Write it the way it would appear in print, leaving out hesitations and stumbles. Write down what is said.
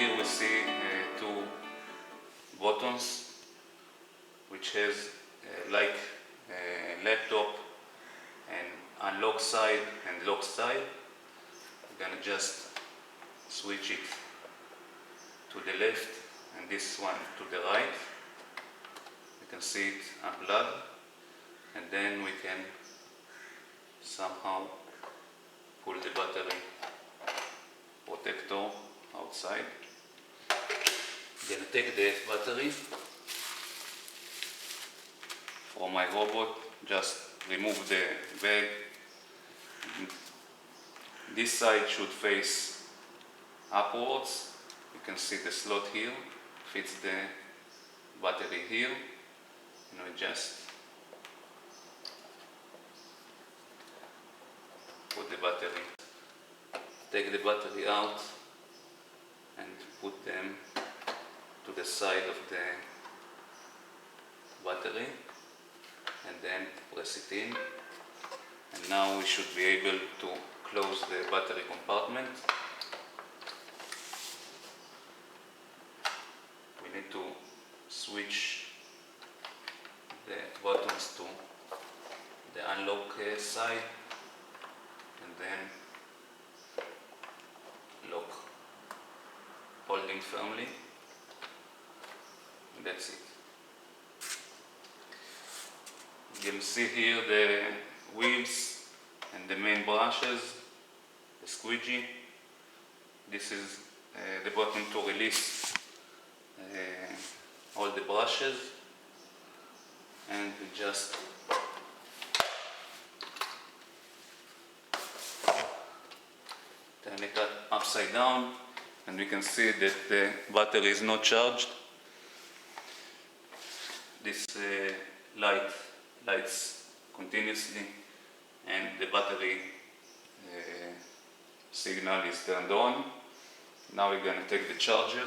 here we see two buttons which has like laptop and unlock side and lock side. We're gonna just switch it to the left and this one to the right. You can see it unplugged, and then we can somehow pull the battery protector outside. I'm gonna take the battery from my robot, just remove the bag. This side should face upwards. You can see the slot here, fits the battery here. And we just put the battery, take the battery out and put them to the side of the battery, and then press it in, and now we should be able to close the battery compartment. We need to switch the buttons to the unlock side and then lock, holding firmly. And that's it. You can see here the wheels and the main brushes, the squeegee. This is the button to release all the brushes, and we just turn it upside down, and we can see that the battery is not charged. This lights continuously, and the battery signal is turned on. Now we're going to take the charger